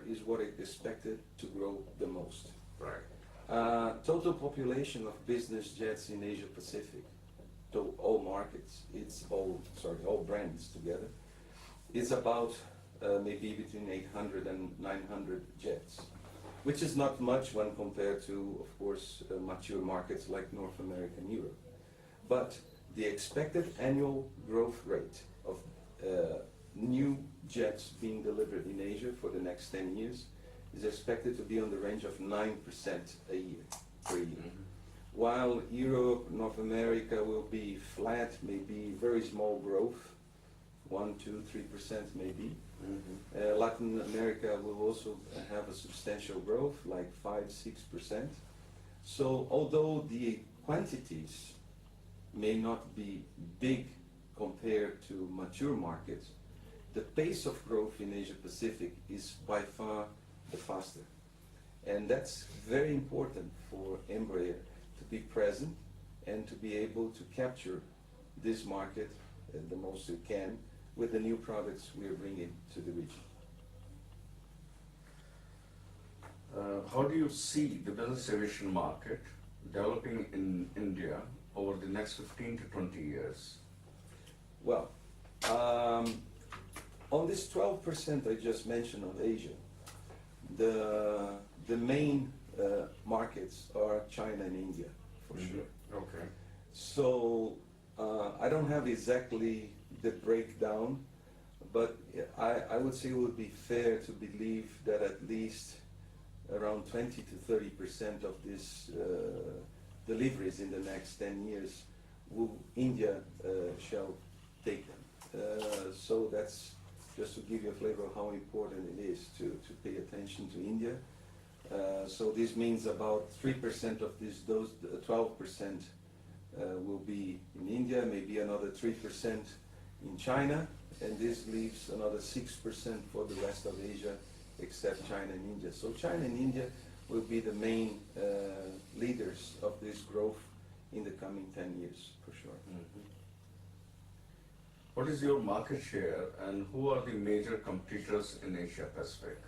is what is expected to grow the most. Right. Total population of business jets in Asia Pacific, to all markets, all brands together, is about maybe between 800 and 900 jets, which is not much when compared to, of course, mature markets like North America and Europe. But the expected annual growth rate of new jets being delivered in Asia for the next 10 years is expected to be on the range of 9% a year, per year. Mm-hmm. While Europe, North America will be flat, maybe very small growth, 1, 2, 3% maybe. Mm-hmm. Latin America will also have a substantial growth, like 5, 6%. So although the quantities may not be big compared to mature markets, the pace of growth in Asia Pacific is by far the faster. And that's very important for EMBRAER to be present and to be able to capture this market the most we can with the new products we are bringing to the region. How do you see the business aviation market developing in India over the next 15 to 20 years? Well, on this 12% I just mentioned of Asia, the main markets are China and India, for Mm-hmm. sure. Okay. So I don't have exactly the breakdown, but I would say it would be fair to believe that at least around 20 to 30% of these deliveries in the next 10 years India shall take them. So that's just to give you a flavor of how important it is to pay attention to India. So this means about 3% of those 12% will be in India, maybe another 3% in China, and this leaves another 6% for the rest of Asia, except China and India. So China and India will be the main leaders of this growth in the coming 10 years, for sure. Mm-hmm. What is your market share and who are the major competitors in Asia Pacific?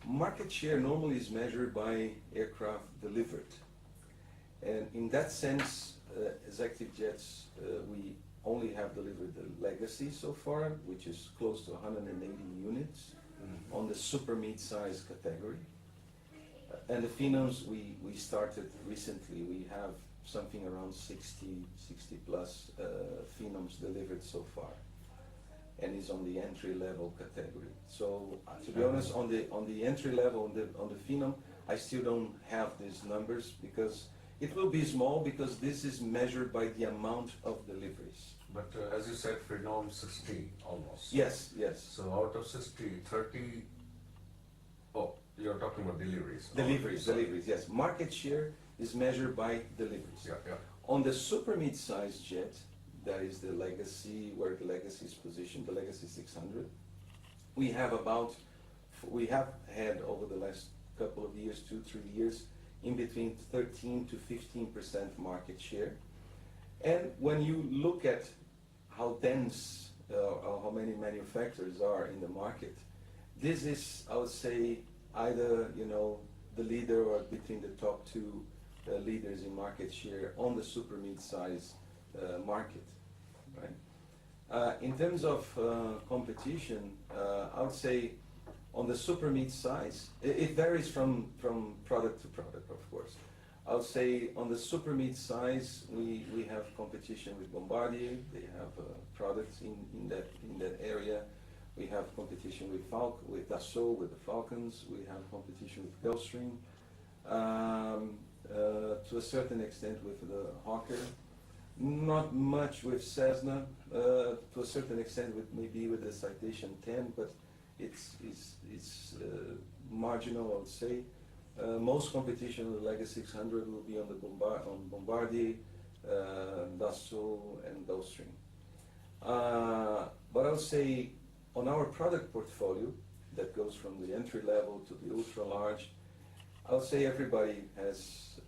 Market share normally is measured by aircraft delivered. And in that sense, as Active Jets, we only have delivered the Legacy so far, which is close to 180 units Mm-hmm. on the super mid-size category. And the Phenoms, we started recently. We have something around 60 plus Phenoms delivered so far, and is on the entry level category. So to be honest, on the entry level, on the Phenom, I still don't have these numbers because it will be small, because this is measured by the amount of deliveries. But as you said, Phenom 60 almost. Yes, yes. So out of 60, 30, oh, you're talking about deliveries. Deliveries, yes. Market share is measured by deliveries. Yeah, yeah. On the super mid-size jet, that is the Legacy, where the Legacy is positioned, the Legacy 600, we have had over the last couple of years, 2-3 years, in between 13 to 15% market share. And when you look at how dense or how many manufacturers are in the market, this is, I would say, either the leader or between the top two leaders in market share on the super mid-size market, right? In terms of competition, I would say on the super mid-size, it varies from product to product, of course. I would say on the super mid-size, we have competition with Bombardier. They have products in that area. We have competition with Dassault, with the Falcons. We have competition with Gulfstream. To a certain extent with the Hawker. Not much with Cessna. To a certain extent maybe with the Citation 10, but it's marginal, I would say. Most competition with the Legacy 600 will be on Bombardier, Dassault, and Gulfstream. But I'll say on our product portfolio, that goes from the entry level to the ultra large, I'll say everybody has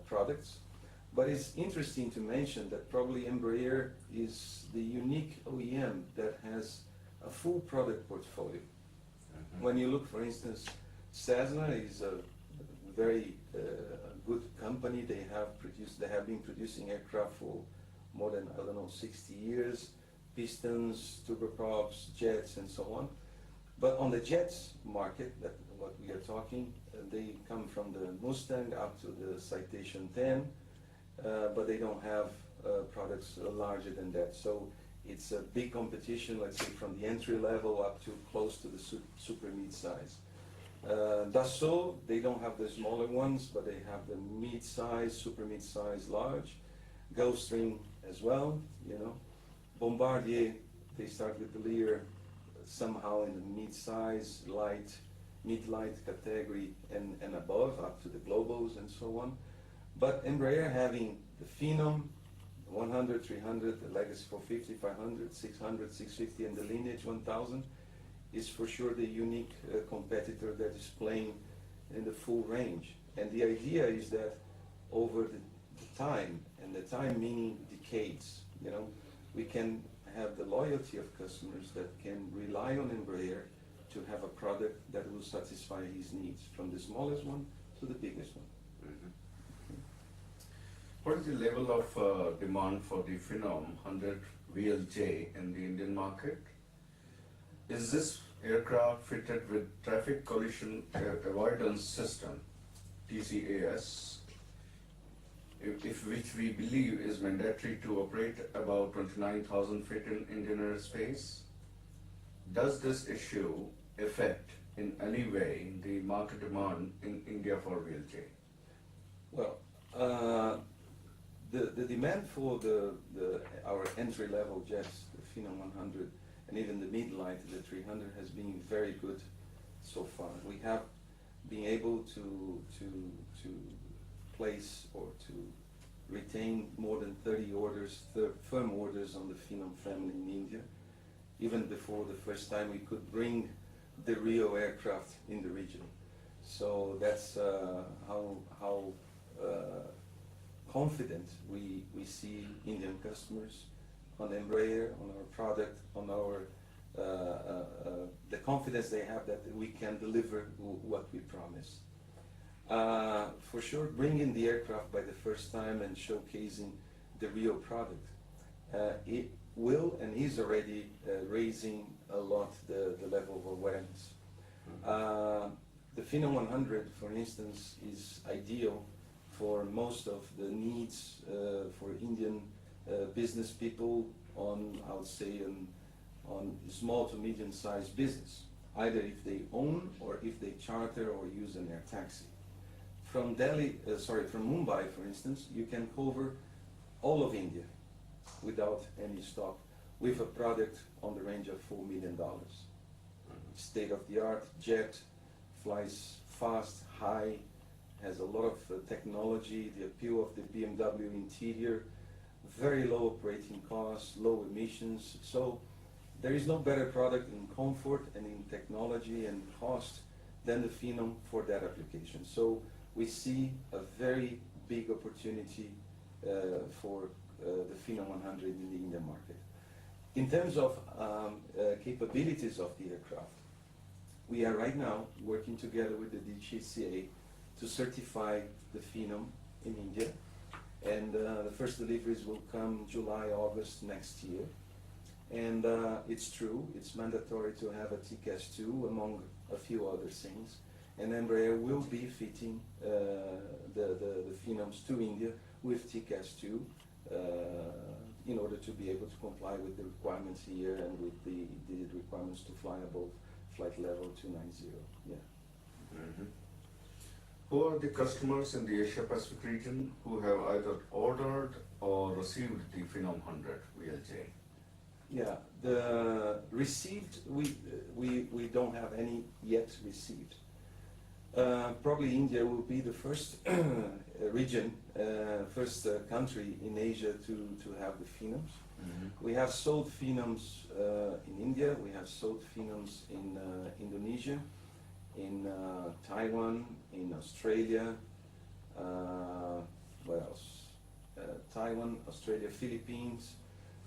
products. But it's interesting to mention that probably EMBRAER is the unique OEM that has a full product portfolio. When you look, for instance, Cessna is a very good company. They have been producing aircraft for more than, I don't know, 60 years, pistons, turboprops, jets, and so on. But on the jets market, that what we are talking, they come from the Mustang up to the Citation 10, but they don't have products larger than that. So it's a big competition, let's say, from the entry level up to close to the super mid-size. Dassault, they don't have the smaller ones, but they have the mid-size, super mid-size, large. Gulfstream as well, you know. Bombardier, they start with the Lear somehow in the mid-size, light, mid-light category and above, up to the Globals and so on. But Embraer having the Phenom, 100, 300, the Legacy 450, 500, 600, 650, and the Lineage 1000 is for sure the unique competitor that is playing in the full range. And the idea is that over the time, and the time meaning decades, you know, we can have the loyalty of customers that can rely on Embraer to have a product that will satisfy his needs, from the smallest one to the biggest one. Mm-hmm. What is the level of demand for the Phenom 100 VLJ in the Indian market? Is this aircraft fitted with traffic collision avoidance system, TCAS, which we believe is mandatory to operate about 29,000 feet in Indian airspace? Does this issue affect in any way the market demand in India for VLJ? Well, the demand for our entry-level jets, the Phenom 100, and even the mid-light, the 300, has been very good so far. We have been able to place or to retain more than 30 orders, firm orders on the Phenom family in India, even before the first time we could bring the Rio aircraft in the region. So that's how confident we see Indian customers on Embraer, on our product, on our the confidence they have that we can deliver what we promise. For sure, bringing the aircraft by the first time and showcasing the Rio product, it will and is already raising a lot the level of awareness. The Phenom 100, for instance, is ideal for most of the needs for Indian business people on, I would say, on small to medium-sized business, either if they own or if they charter or use an air taxi. From from Mumbai, for instance, you can cover all of India without any stop with a product on the range of $4 million. State-of-the-art jet, flies fast, high, has a lot of technology, the appeal of the BMW interior, very low operating costs, low emissions. So there is no better product in comfort and in technology and cost than the Phenom for that application. So we see a very big opportunity for the Phenom 100 in the Indian market. In terms of capabilities of the aircraft, we are right now working together with the DGCA to certify the Phenom in India, and the first deliveries will come July, August next year. And it's true, it's mandatory to have a TCAS 2 among a few other things, and Embraer will be fitting the Phenoms to India with TCAS 2 in order to be able to comply with the requirements here and with the requirements to fly above flight level 290. Yeah. Mm-hmm. Who are the customers in the Asia Pacific region who have either ordered or received the Phenom 100 VLJ? Yeah, the received, we don't have any yet received. Probably India will be the first region, first country in Asia to have the Phenoms. Mm-hmm. We have sold Phenoms in India, we have sold Phenoms in Indonesia, in Taiwan, in Australia, what else? Taiwan, Australia, Philippines.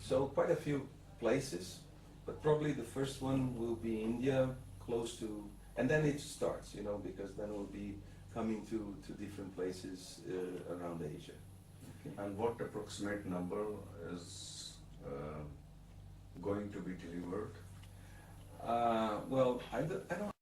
So quite a few places, but probably the first one will be India, close to And then it starts, because then we'll be coming to different places around Asia. Okay. And what approximate number is going to be delivered? Well, I don't